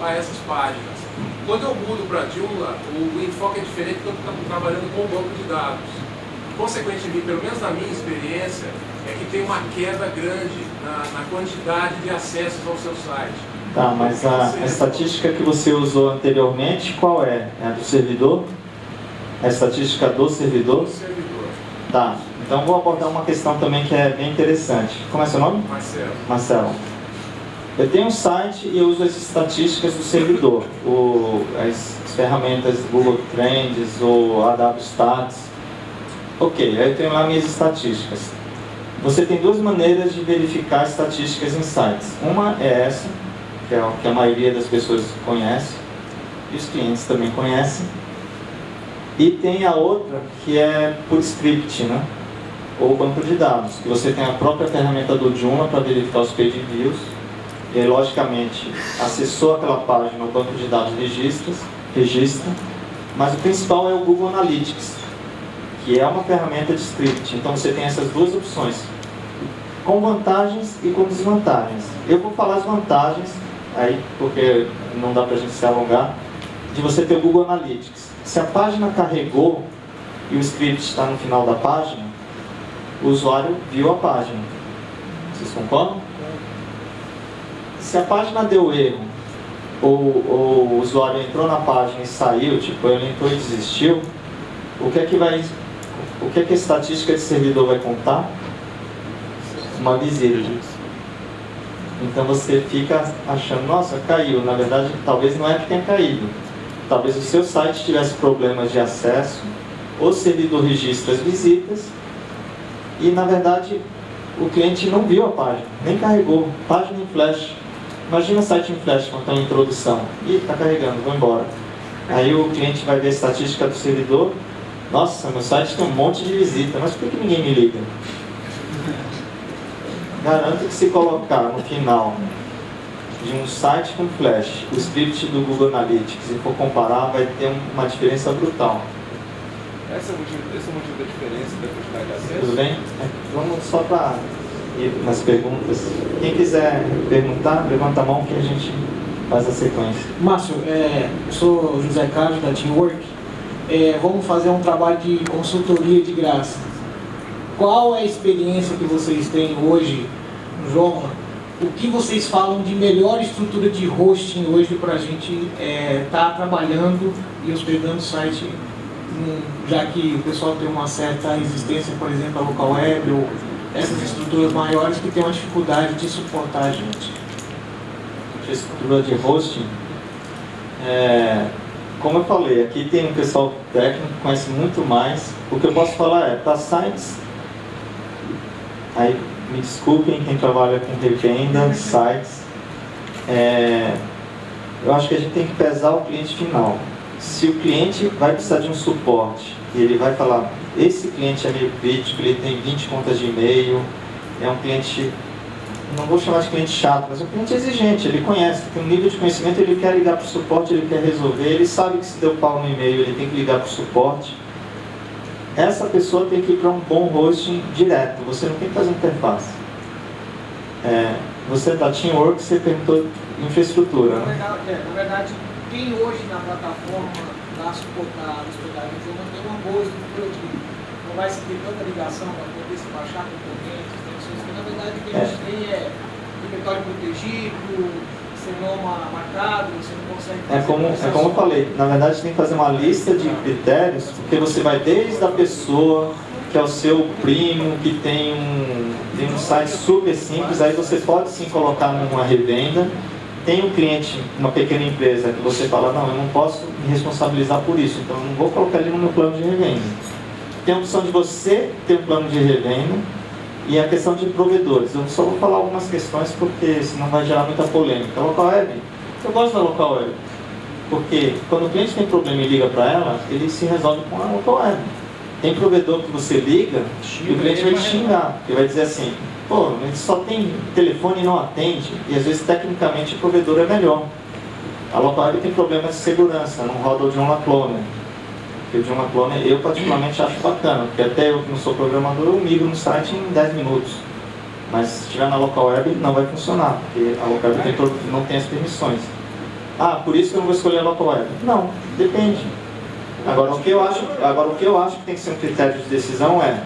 a essas páginas. Quando eu mudo para Joomla, o enfoque é diferente quando estamos trabalhando com o banco de dados. Consequentemente, pelo menos na minha experiência, é que tem uma queda grande na quantidade de acessos ao seu site. Tá, mas a estatística que você usou anteriormente, qual é? É a do servidor? É a estatística do servidor? Do servidor. Tá, então vou abordar uma questão também que é bem interessante. Como é seu nome? Marcelo. Marcelo. Eu tenho um site e eu uso as estatísticas do servidor, as ferramentas Google Trends ou AW Stats. Ok, aí eu tenho lá minhas estatísticas. Você tem duas maneiras de verificar estatísticas em sites. Uma é essa, que é o que a maioria das pessoas conhece, e os clientes também conhecem. E tem a outra, que é por script, né? Ou banco de dados, que você tem a própria ferramenta do Joomla para verificar os page views. E aí, logicamente, acessou aquela página, o banco de dados registra, mas o principal é o Google Analytics, que é uma ferramenta de script. Então você tem essas duas opções, com vantagens e com desvantagens. Eu vou falar as vantagens, aí, porque não dá para a gente se alongar, de você ter o Google Analytics. Se a página carregou e o script está no final da página, o usuário viu a página. Vocês concordam? Se a página deu erro, ou o usuário entrou na página e saiu, tipo, ele entrou e desistiu, o que é que a estatística de servidor vai contar? Uma visita. Então você fica achando, nossa, caiu. Na verdade, talvez não é que tenha caído. Talvez o seu site tivesse problemas de acesso, o servidor registra as visitas e, na verdade, o cliente não viu a página, nem carregou. Página em flash. Imagina o site em flash quando está em introdução. Ih, está carregando, vou embora. Aí o cliente vai ver a estatística do servidor. Nossa, meu site tem um monte de visita, mas por que ninguém me liga? Garanto que se colocar no final de um site com flash, o script do Google Analytics, e for comparar, vai ter uma diferença brutal. Esse é o motivo da diferença da quantidade de acesso? Tudo bem? Vamos só para ir nas perguntas. Quem quiser perguntar, levanta a mão que a gente faz a sequência. Márcio, eu sou José Carlos da Teamwork. Vamos fazer um trabalho de consultoria de graça. Qual é a experiência que vocês têm hoje no Joomla? O que vocês falam de melhor estrutura de hosting hoje para a gente estar trabalhando e hospedando o site, já que o pessoal tem uma certa resistência, por exemplo, a local web ou essas estruturas maiores que tem uma dificuldade de suportar a gente? A estrutura de hosting, como eu falei, aqui tem um pessoal técnico que conhece muito mais. O que eu posso falar para sites, aí me desculpem quem trabalha com revenda, sites, eu acho que a gente tem que pesar o cliente final. Se o cliente vai precisar de um suporte e ele vai falar, esse cliente é meio crítico, ele tem 20 contas de e-mail, é um cliente, não vou chamar de cliente chato, mas é um cliente exigente, ele conhece, tem um nível de conhecimento, ele quer ligar para o suporte, ele quer resolver, ele sabe que se deu pau no e-mail, ele tem que ligar para o suporte. Essa pessoa tem que ir para um bom hosting direto, você não tem que fazer interface. Você da Teamwork, você perguntou infraestrutura, né? Na verdade, quem hoje na plataforma da hospedagem tem uma boa estrutura de não vai se ter tanta ligação para poder se baixar componentes, extensões, que na verdade o que a gente tem é repertório protegido, senoma marcado, você não consegue... como eu falei, na verdade você tem que fazer uma lista de critérios, porque você vai desde a pessoa que é o seu primo, que tem um site super simples, aí você pode sim colocar numa revenda. Tem um cliente, uma pequena empresa, que você fala, não, eu não posso me responsabilizar por isso, então eu não vou colocar ele no meu plano de revenda. Tem a opção de você ter um plano de revenda e a questão de provedores. Eu só vou falar algumas questões porque senão vai gerar muita polêmica. A local web, eu gosto da local web, porque quando o cliente tem problema e liga para ela, ele se resolve com a local web. Tem provedor que você liga e o cliente vai te xingar, ele vai dizer assim, pô, ele só tem telefone e não atende, e às vezes tecnicamente o provedor é melhor. A local web tem problemas de segurança, não roda o Joomla Cloner. Porque o Joomla Cloner eu particularmente acho bacana, porque até eu que não sou programador, eu migro no site em 10 minutos. Mas se estiver na local web não vai funcionar, porque a local web não tem as permissões. Ah, por isso que eu não vou escolher a local web. Não, depende. Agora o que eu acho que tem que ser um critério de decisão é: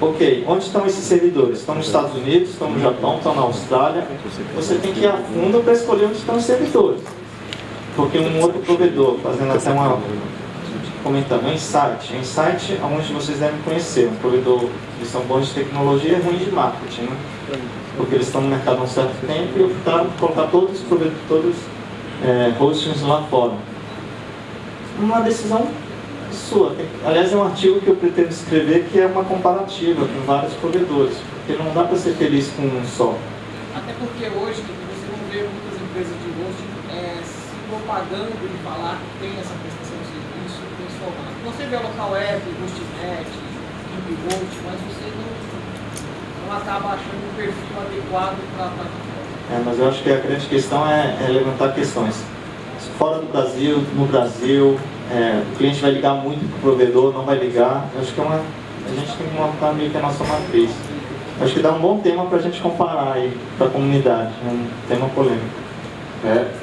ok, onde estão esses servidores? Estão nos Estados Unidos, estão no Japão, estão na Austrália? Você tem que ir a fundo para escolher onde estão os servidores. Porque um outro provedor, fazendo até comentando, o Insight, alguns de vocês devem conhecer, um provedor, eles são bons de tecnologia e ruins de marketing, né? Porque eles estão no mercado há um certo tempo e optaram por colocar todos os hostings lá fora. Uma decisão sua. Aliás, é um artigo que eu pretendo escrever que é uma comparativa com vários provedores, porque não dá para ser feliz com um só. Até porque hoje você não vê muitas empresas de hosting se propagando e falar que tem essa prestação de serviço transformada. Você vê a local web, Hostnet, Gimpgold, mas você não acaba achando um perfil adequado para a plataforma. Mas eu acho que a grande questão é levantar questões. Fora do Brasil, no Brasil, o cliente vai ligar muito para o provedor, não vai ligar. Eu acho que a gente tem que montar meio que a nossa matriz. Eu acho que dá um bom tema para a gente comparar aí para a comunidade, um tema polêmico.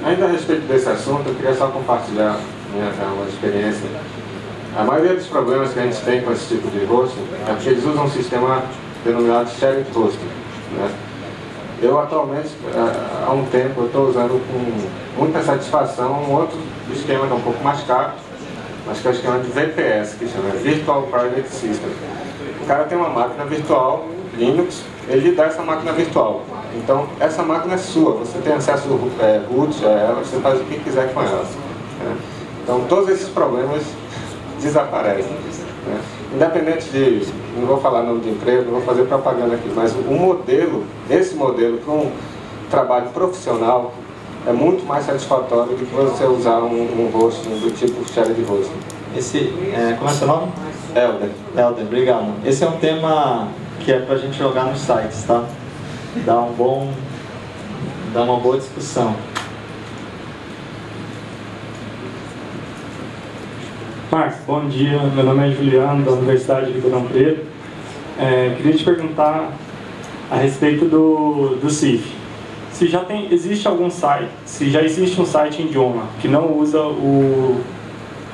Ainda a respeito desse assunto, eu queria só compartilhar uma experiência. A maioria dos problemas que a gente tem com esse tipo de hosting é porque eles usam um sistema denominado shared hosting, né? Eu atualmente, há um tempo, estou usando com muita satisfação um outro esquema que é um pouco mais caro, mas que é o esquema de VPS, que chama Virtual Private System. O cara tem uma máquina virtual, Linux, ele lhe dá essa máquina virtual. Então, essa máquina é sua, você tem acesso root a ela, você faz o que quiser com ela, né? Então, todos esses problemas desaparecem, né? Independente de, não vou falar nome de empresa, não vou fazer propaganda aqui, mas esse modelo para um trabalho profissional é muito mais satisfatório do que você usar um hosting do tipo shared hosting. Como é seu nome? Helder, obrigado. Esse é um tema que é para a gente jogar nos sites, tá? Dá uma boa discussão. Marcos, bom dia. Meu nome é Juliano, da Universidade de Ribeirão Preto. Queria te perguntar a respeito do CIF. Se já existe algum site, se já existe um site em idioma que não usa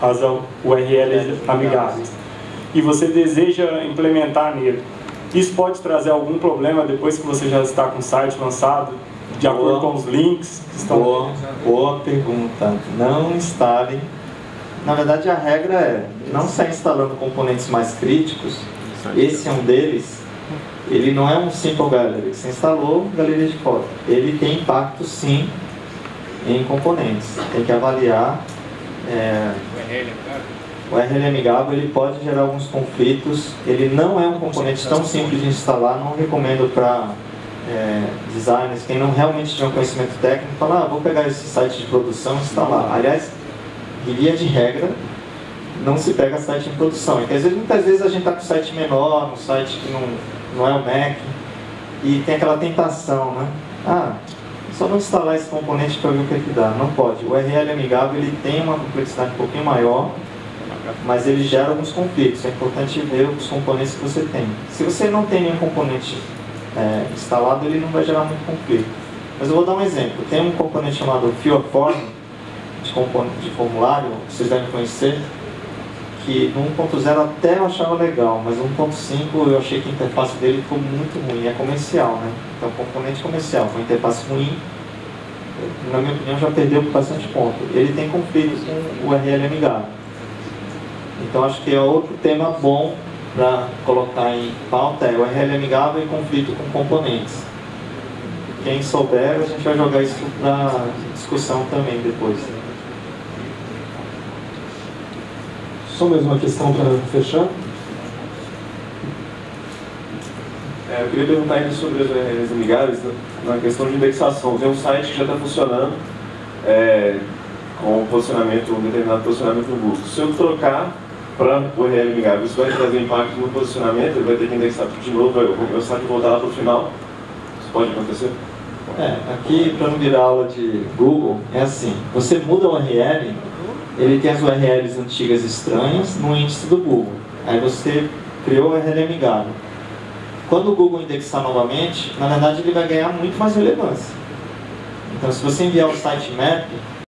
as URLs amigáveis e você deseja implementar nele, isso pode trazer algum problema depois que você já está com o site lançado, de acordo com os links que estão... Boa pergunta. Não instale. Na verdade, a regra é não sair instalando componentes mais críticos. Esse é um deles. Ele não é um simple gallery. Você instalou galeria de foto. Ele tem impacto, sim, em componentes. Tem que avaliar. O URL amigável ele pode gerar alguns conflitos. Ele não é um componente tão simples de instalar. Não recomendo para designers, quem não realmente tiver um conhecimento técnico, falar, vou pegar esse site de produção e instalar. Aliás, via de regra, não se pega site em produção. Porque muitas vezes a gente está com um site menor, um site que não é o Mac, e tem aquela tentação, né? Só não instalar esse componente para ver o que dá. Não pode. O URL amigável ele tem uma complexidade um pouquinho maior, mas ele gera alguns conflitos. É importante ver os componentes que você tem. Se você não tem nenhum componente instalado, ele não vai gerar muito conflito. Mas eu vou dar um exemplo. Tem um componente chamado FieldForm, de formulário, vocês devem conhecer, que no 1.0 até eu achava legal, mas no 1.5 eu achei que a interface dele ficou muito ruim. É comercial, né? Então, componente comercial, com interface ruim, na minha opinião, já perdeu bastante ponto. Ele tem conflitos com o URL amigável. Então, acho que é outro tema bom para colocar em pauta, é o URL amigável e conflito com componentes. Quem souber, a gente vai jogar isso para discussão também depois. Só mais uma questão para fechar. Eu queria perguntar ainda sobre as URLs amigáveis, na questão de indexação. Tem um site que já está funcionando com um determinado posicionamento no Google. Se eu trocar para o URL amigável, isso vai trazer impacto no posicionamento, ele vai ter que indexar tudo de novo, o meu site voltar lá para o final. Isso pode acontecer? Aqui, para não virar aula de Google, é assim, você muda o URL, ele tem as URLs antigas estranhas no índice do Google. Aí você criou o URL amigável. Quando o Google indexar novamente, na verdade ele vai ganhar muito mais relevância. Então, se você enviar o sitemap,